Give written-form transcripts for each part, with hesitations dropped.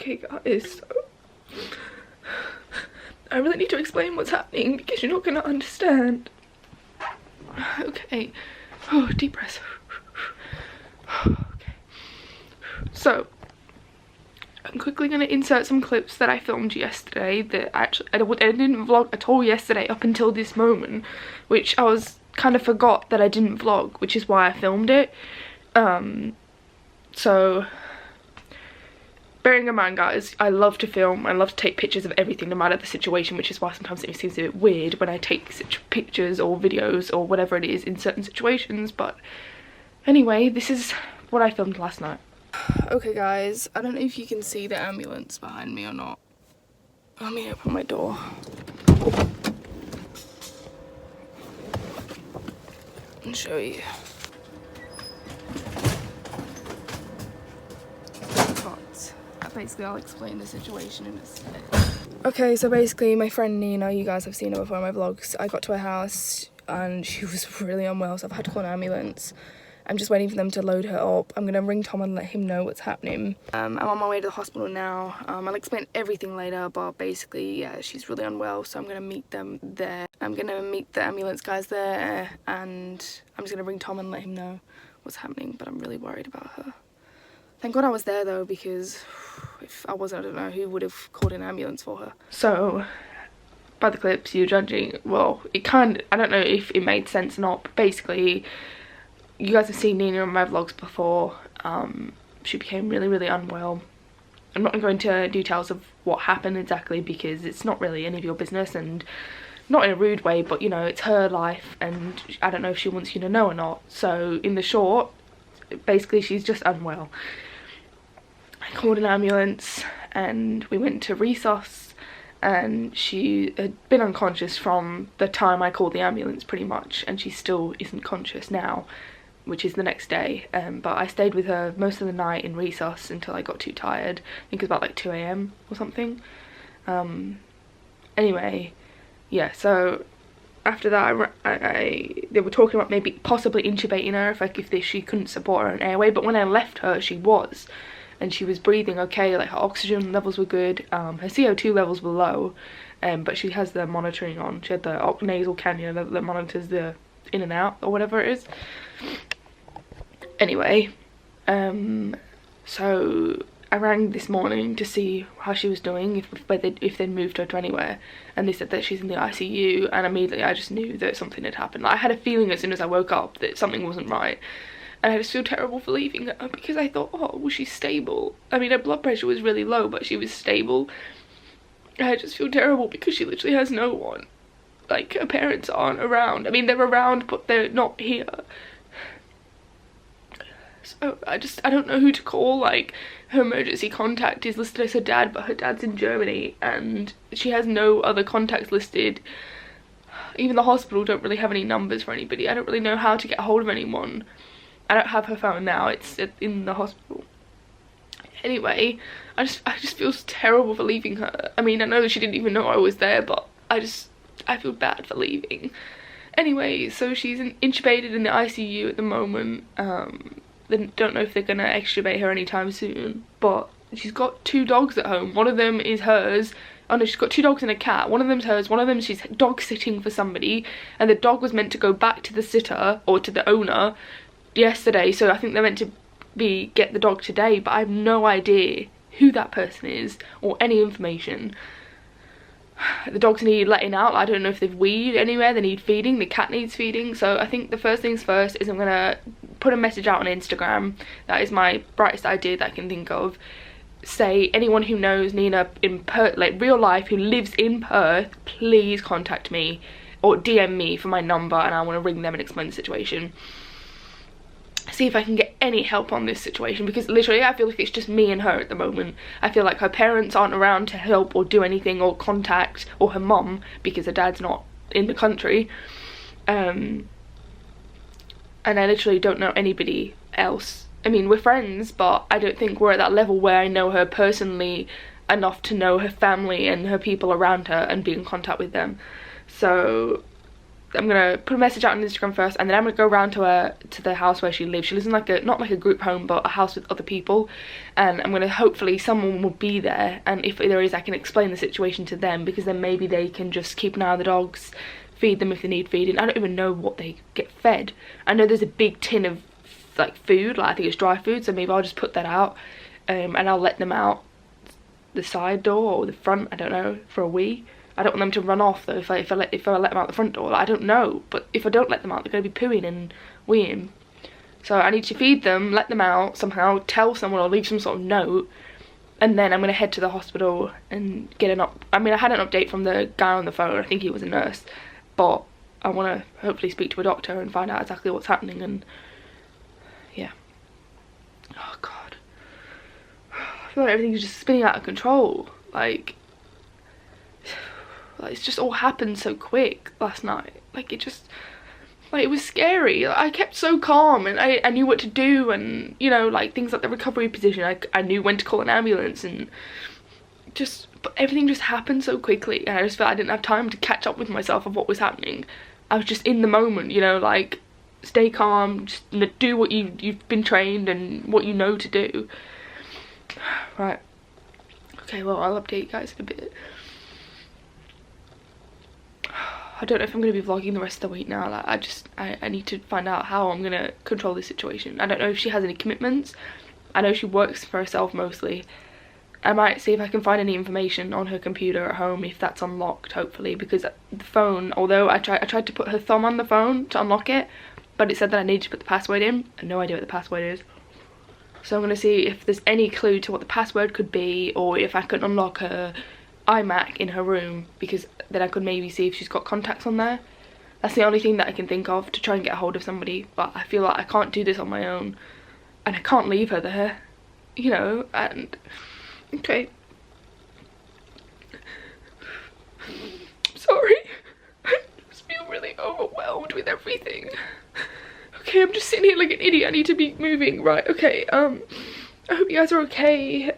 Okay guys, so I really need to explain what's happening because you're not going to understand. Okay, oh, deep breath. Okay, so I'm quickly going to insert some clips that I filmed yesterday that actually I didn't vlog at all yesterday up until this moment, which I was kind of forgot that I didn't vlog, which is why I filmed it. So bearing in mind, guys, I love to film, I love to take pictures of everything no matter the situation, which is why sometimes it seems a bit weird when I take such pictures or videos or whatever it is in certain situations. But anyway, this is what I filmed last night. Okay guys, I don't know if you can see the ambulance behind me or not. Let me open my door. And show you. Basically, I'll explain the situation in a second. Okay, so basically my friend Nina, you guys have seen her before in my vlogs, I got to her house and she was really unwell, so I've had to call an ambulance. I'm just waiting for them to load her up. I'm gonna ring Tom and let him know what's happening. I'm on my way to the hospital now. I'll explain everything later, but basically, yeah, she's really unwell, so I'm gonna meet them there. I'm gonna meet the ambulance guys there, and I'm just gonna ring Tom and let him know what's happening, but I'm really worried about her. Thank God I was there though, because if I wasn't, I don't know who would have called an ambulance for her. So, by the clips you're judging, well, it kind of, I don't know if it made sense or not, but basically, you guys have seen Nina in my vlogs before. She became really unwell. I'm not going to go into details of what happened exactly because it's not really any of your business, and not in a rude way, but you know, it's her life and I don't know if she wants you to know or not. So in the short, basically she's just unwell. I called an ambulance and we went to resus, and she had been unconscious from the time I called the ambulance pretty much, and she still isn't conscious now, which is the next day. But I stayed with her most of the night in resus until I got too tired. I think it was about like 2 AM or something. Anyway, yeah, so after that they were talking about maybe possibly intubating her if she couldn't support her own airway, but when I left her she was, and she was breathing okay, like her oxygen levels were good, her CO2 levels were low, but she has the monitoring on. She had the nasal cannula that monitors the in and out or whatever it is. Anyway, so I rang this morning to see how she was doing, if they'd moved her to anywhere, and they said that she's in the ICU, and immediately I just knew that something had happened. Like, I had a feeling as soon as I woke up that something wasn't right, and I just feel terrible for leaving her because I thought, oh, was she stable? I mean, her blood pressure was really low, but she was stable. I just feel terrible because she literally has no one. Like, her parents aren't around. I mean, they're around, but they're not here. So I don't know who to call. Like, her emergency contact is listed as her dad, but her dad's in Germany and she has no other contacts listed. Even the hospital don't really have any numbers for anybody. I don't really know how to get a hold of anyone. I don't have her phone now, it's in the hospital. Anyway, I just feel terrible for leaving her. I mean, I know that she didn't even know I was there, but I feel bad for leaving. Anyway, so she's intubated in the ICU at the moment. They don't know if they're gonna extubate her anytime soon, but she's got 2 dogs at home. One of them is hers. Oh no, she's got 2 dogs and a cat. One of them's hers, one of them she's dog sitting for somebody, and the dog was meant to go back to the sitter or to the owner yesterday, so I think they're meant to get the dog today, but I have no idea who that person is or any information. The dogs need letting out. I don't know if they've weed anywhere. They need feeding. The cat needs feeding. So I think the first things first is I'm gonna put a message out on Instagram. That is my brightest idea that I can think of. Say, anyone who knows Nina in Perth, like real life, who lives in Perth, please contact me or DM me for my number, and I want to ring them and explain the situation. See if I can get any help on this situation, because literally I feel like it's just me and her at the moment. I feel like her parents aren't around to help or do anything or contact, or her mum, because her dad's not in the country, and I literally don't know anybody else. I mean, we're friends, but I don't think we're at that level where I know her personally enough to know her family and her people around her and be in contact with them. So I'm gonna put a message out on Instagram first, and then I'm gonna go around to the house where she lives. She lives in like a, not like a group home, but a house with other people, and I'm gonna, hopefully someone will be there, and if there is, I can explain the situation to them, because then maybe they can just keep an eye on the dogs, feed them if they need feeding. I don't even know what they get fed. I know there's a big tin of like food, like I think it's dry food, so maybe I'll just put that out, and I'll let them out the side door or the front, I don't know, for a wee. I don't want them to run off though if I let them out the front door. Like, I don't know, but if I don't let them out, they're going to be pooing and weeing. So I need to feed them, let them out somehow, tell someone or leave some sort of note, and then I'm going to head to the hospital and get I mean, I had an update from the guy on the phone. I think he was a nurse, but I want to hopefully speak to a doctor and find out exactly what's happening. And yeah. Oh God. I feel like everything's just spinning out of control. Like it's just all happened so quick last night. Like it was scary. Like, I kept so calm, and I knew what to do, and you know, like things like the recovery position, I knew when to call an ambulance, and but everything just happened so quickly, and I just felt I didn't have time to catch up with myself of what was happening. I was just in the moment, you know, like stay calm, just do what you've been trained and what you know to do. Right. Okay, well, I'll update you guys in a bit. I don't know if I'm going to be vlogging the rest of the week now. Like, I need to find out how I'm going to control this situation. I don't know if she has any commitments. I know she works for herself mostly. I might see if I can find any information on her computer at home, if that's unlocked, hopefully, because the phone, although I tried to put her thumb on the phone to unlock it, but it said that I needed to put the password in. I have no idea what the password is. So I'm going to see if there's any clue to what the password could be, or if I can unlock her iMac in her room, because then I could maybe see if she's got contacts on there. That's the only thing that I can think of to try and get a hold of somebody, but I feel like I can't do this on my own, and I can't leave her there, you know. And okay, I'm sorry, I just feel really overwhelmed with everything. Okay, I'm just sitting here like an idiot. I need to be moving. Right, okay, I hope you guys are okay.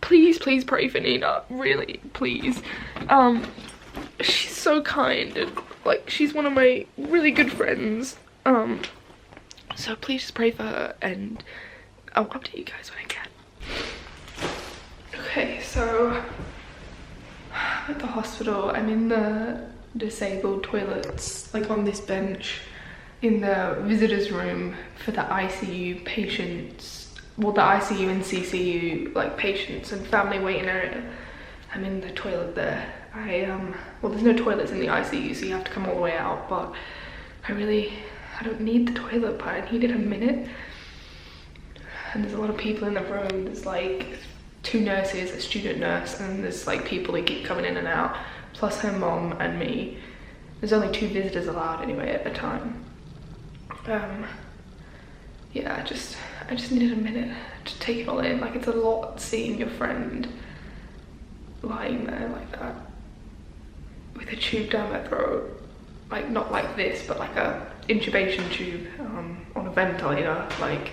Please pray for Nina, really, please. She's so kind, and like she's one of my really good friends. So please just pray for her, and I'll update you guys when I can. Okay, so at the hospital, I'm in the disabled toilets, like on this bench in the visitors room for the ICU patients. Well, the ICU and CCU, like patients and family waiting area. I'm in the toilet there. Well, there's no toilets in the ICU, so you have to come all the way out, but I don't need the toilet, but I needed a minute. And there's a lot of people in the room. There's like 2 nurses, a student nurse, and there's like people that keep coming in and out, plus her mom and me. There's only 2 visitors allowed anyway at a time. Yeah, I just needed a minute to take it all in. Like, it's a lot seeing your friend lying there like that with a tube down their throat, like not like this, but like a intubation tube on a ventilator. Like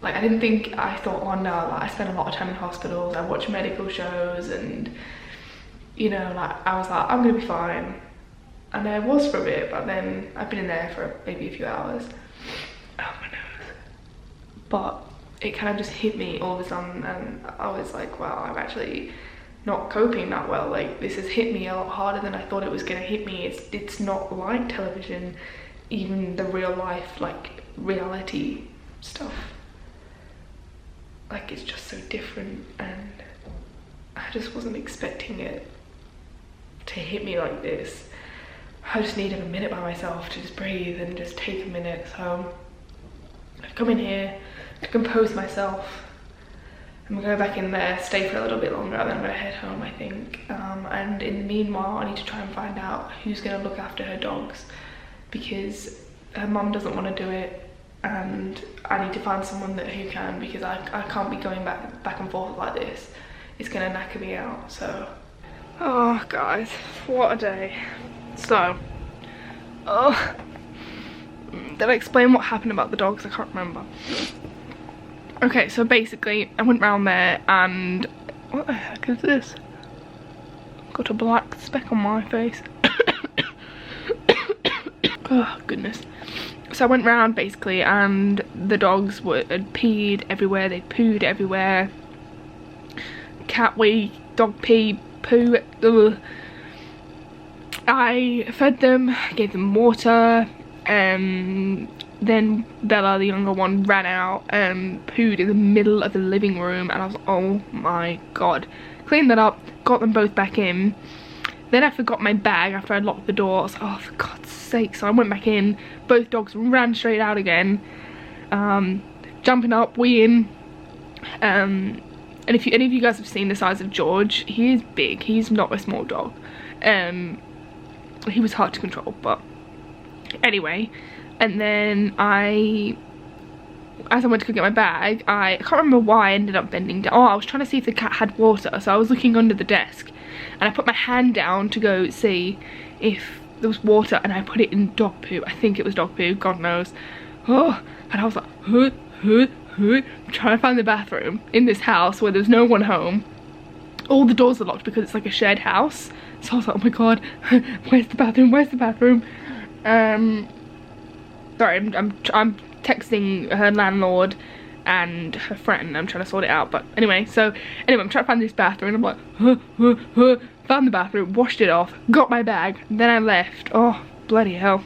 I thought, oh no, like I spend a lot of time in hospitals, I watch medical shows, and you know, like I was like, I'm gonna be fine, and I was for a bit, but then I've been in there for maybe a few hours. Oh, my nose. But it kind of just hit me all of a sudden, and I was like, wow, I'm actually not coping that well. Like, this has hit me a lot harder than I thought it was gonna hit me. It's not like television, even the real life, like reality stuff. Like, it's just so different, and I just wasn't expecting it to hit me like this. I just needed a minute by myself to just breathe and just take a minute. So I've come in here to compose myself. I'm gonna go back in there, stay for a little bit longer, then I'm gonna head home, I think. And in the meanwhile, I need to try and find out who's gonna look after her dogs, because her mum doesn't want to do it, and I need to find someone who can, because I can't be going back and forth like this. It's gonna knacker me out. So, oh guys, what a day. So, did I explain what happened about the dogs? I can't remember. Okay, so basically I went round there, and what the heck is this? Got a black speck on my face. Oh goodness. So I went round basically, and the dogs had peed everywhere, they pooed everywhere. Cat wee, dog pee, poo. Ugh. I fed them, gave them water, then Bella, the younger one, ran out and pooed in the middle of the living room, and I was like, oh my god. Cleaned that up, got them both back in. Then I forgot my bag after I locked the door. I was like, oh, for God's sake. So I went back in, both dogs ran straight out again, jumping up, weeing. And if any of you guys have seen the size of George, he is big, he's not a small dog. He was hard to control, but anyway. And then as I went to go get my bag, I can't remember why I ended up bending down. Oh, I was trying to see if the cat had water, so I was looking under the desk, and I put my hand down to go see if there was water, and I put it in dog poo. I think it was dog poo, God knows. Oh, and I was like, trying to find the bathroom in this house where there's no one home. All the doors are locked because it's like a shared house. So I was like, oh my god, where's the bathroom? Where's the bathroom? Sorry, I'm texting her landlord and her friend. I'm trying to sort it out. But anyway, I'm trying to find this bathroom. And I'm like, found the bathroom, washed it off, got my bag, then I left. Oh, bloody hell.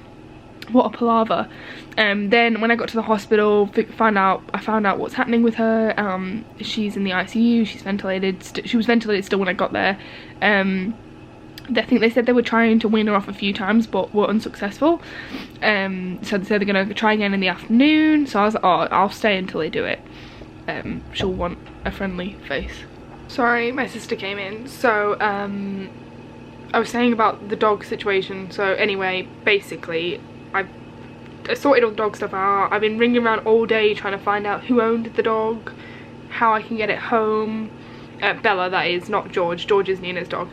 What a palaver. Then when I got to the hospital, I found out what's happening with her. She's in the ICU, she's ventilated. She was ventilated still when I got there. I think they said they were trying to wean her off a few times but were unsuccessful. So they said they're gonna try again in the afternoon. So I was like, oh, I'll stay until they do it. She'll want a friendly face. Sorry, my sister came in. So I was saying about the dog situation. So anyway, basically I sorted all the dog stuff out. I've been ringing around all day trying to find out who owned the dog, how I can get it home. Bella, that is, not George. George is Nina's dog.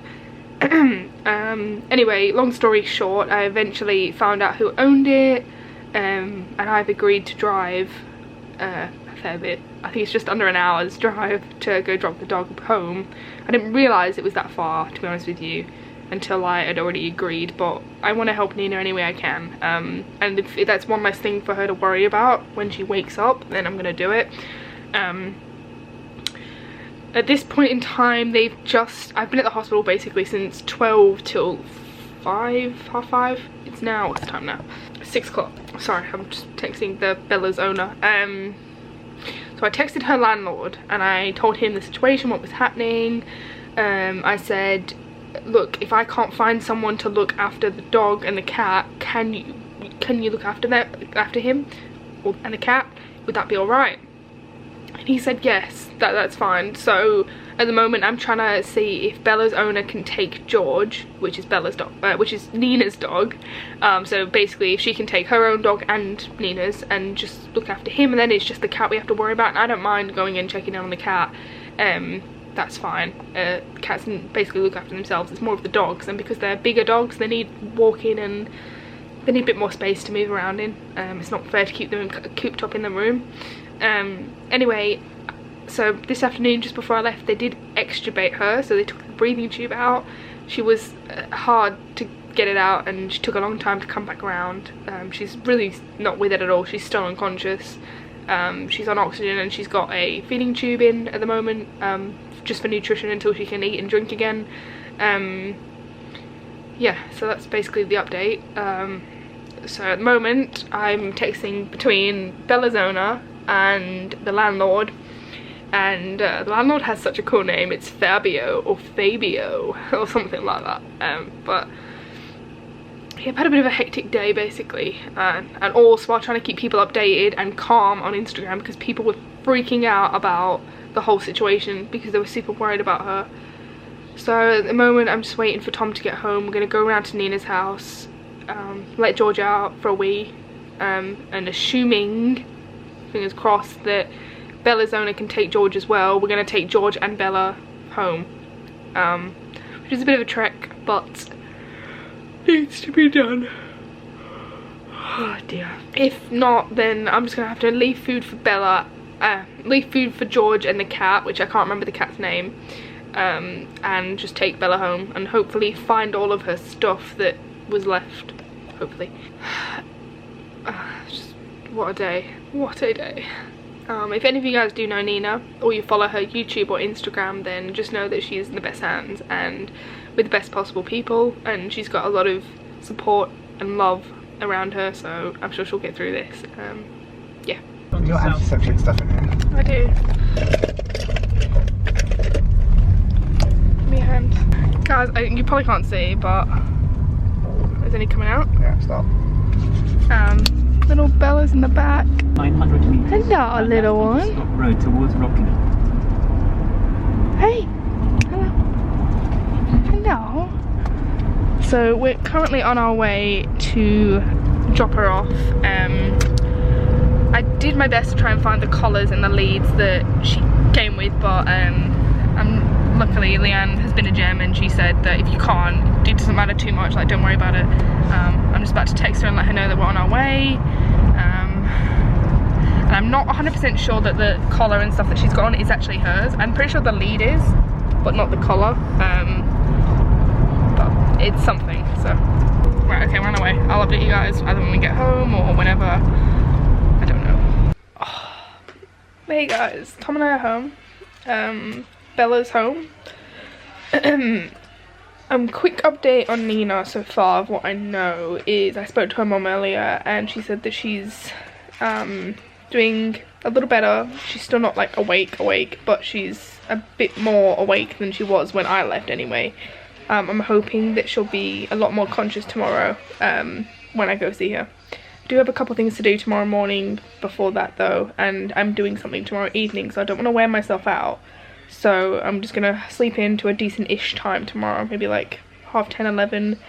Anyway, long story short, I eventually found out who owned it, and I've agreed to drive a fair bit. I think it's just under an hour's drive to go drop the dog home. I didn't realise it was that far, to be honest with you, until I had already agreed, but I want to help Nina any way I can. And if that's one less thing for her to worry about when she wakes up, then I'm going to do it. At this point in time, I've been at the hospital basically since 12 till 5, half 5. It's now, what's the time now? 6 o'clock. Sorry, I'm just texting the Bella's owner. So I texted her landlord and I told him the situation, what was happening. I said, look, if I can't find someone to look after the dog and the cat, can you look after him and the cat? Would that be alright? And he said yes, that's fine. So at the moment I'm trying to see if Bella's owner can take George, which is Bella's dog, which is Nina's dog. So basically if she can take her own dog and Nina's and just look after him, and then it's just the cat we have to worry about. And I don't mind going in checking in on the cat. That's fine. Cats can basically look after themselves. It's more of the dogs, and because they're bigger dogs, they need walking and they need a bit more space to move around in. It's not fair to keep them cooped up in the room. Anyway, so this afternoon just before I left, they did extubate her, so they took the breathing tube out. She was hard to get it out and she took a long time to come back around. She's really not with it at all. She's still unconscious. She's on oxygen and she's got a feeding tube in at the moment, just for nutrition until she can eat and drink again. Yeah, so that's basically the update. So at the moment I'm texting between Bella's owner and the landlord, and the landlord has such a cool name. It's Fabio or Fabio or something like that. But yeah, I've had a bit of a hectic day basically, and also while trying to keep people updated and calm on Instagram, because people were freaking out about the whole situation because they were super worried about her. So at the moment I'm just waiting for Tom to get home. We're going to go around to Nina's house, let George out for a wee, and assuming, fingers crossed, that Bella's owner can take George as well, we're going to take George and Bella home, which is a bit of a trek, but needs to be done. Oh dear. If not, then I'm just going to have to leave food for Bella, leave food for George and the cat, which I can't remember the cat's name, and just take Bella home and hopefully find all of her stuff that was left. hopefully. Just, what a day, what a day. If any of you guys do know Nina, or you follow her YouTube or Instagram, then just know that she's in the best hands and with the best possible people, and she's got a lot of support and love around her, so I'm sure she'll get through this. Yeah. You got antiseptic stuff in here? I do. Give me a hand. Guys, you probably can't see, but is any coming out? Yeah, stop. Little Bella's in the back. 900 meters. Hello, little one. Stop road towards Rockingham. Hey. Hello. Hello. So we're currently on our way to drop her off. I did my best to try and find the collars and the leads that she came with, but luckily Leanne has been a gem and she said that if you can't, it doesn't matter too much, like don't worry about it. I'm just about to text her and let her know that we're on our way. And I'm not 100% sure that the collar and stuff that she's got on is actually hers. I'm pretty sure the lead is, but not the collar. But it's something, so. Right, okay, we're on our way. I'll update you guys either when we get home or whenever. I don't know. Oh. Hey guys, Tom and I are home. Bella's home. Quick update on Nina so far of what I know is I spoke to her mom earlier and she said that she's doing a little better. She's still not like awake, but she's a bit more awake than she was when I left anyway. I'm hoping that she'll be a lot more conscious tomorrow when I go see her. I do have a couple things to do tomorrow morning before that though, and I'm doing something tomorrow evening, so I don't want to wear myself out. So I'm just gonna sleep in to a decent-ish time tomorrow, maybe like 10:30, 11,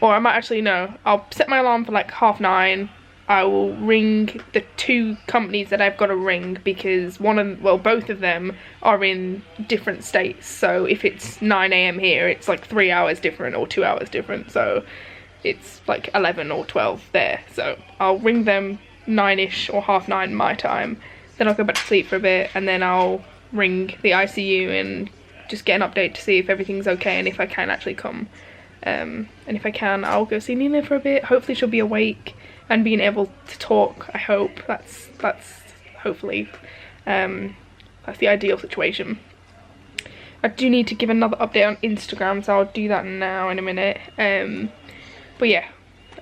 or I might actually, no, I'll set my alarm for like 9:30. I will ring the 2 companies that I've got to ring because both of them are in different states. So if it's 9 AM here, it's like 3 hours different or 2 hours different. So it's like 11 or 12 there. So I'll ring them 9-ish or 9:30 my time. Then I'll go back to sleep for a bit and then I'll ring the ICU and just get an update to see if everything's okay and if I can actually come. And if I can, I'll go see Nina for a bit. Hopefully she'll be awake and being able to talk. I hope that's hopefully that's the ideal situation. I do need to give another update on Instagram, so I'll do that now in a minute. But yeah,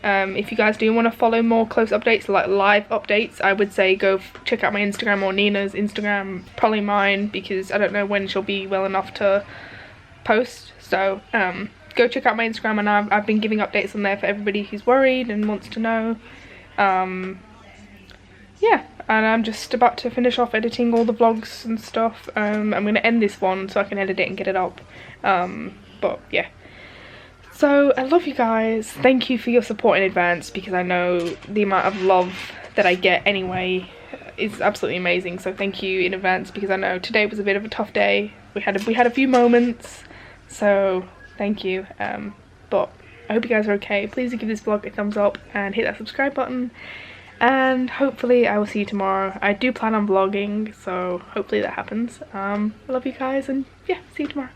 if you guys do want to follow more close updates, like live updates, I would say go check out my Instagram or Nina's Instagram, probably mine, because I don't know when she'll be well enough to post. So go check out my Instagram, and I've been giving updates on there for everybody who's worried and wants to know. Yeah, and I'm just about to finish off editing all the vlogs and stuff. I'm going to end this one so I can edit it and get it up. But yeah. So I love you guys. Thank you for your support in advance, because I know the amount of love that I get anyway is absolutely amazing. So thank you in advance, because I know today was a bit of a tough day. We had a few moments, so thank you. But I hope you guys are okay. Please do give this vlog a thumbs up and hit that subscribe button. And hopefully I will see you tomorrow. I do plan on vlogging, so hopefully that happens. I love you guys, and yeah, see you tomorrow.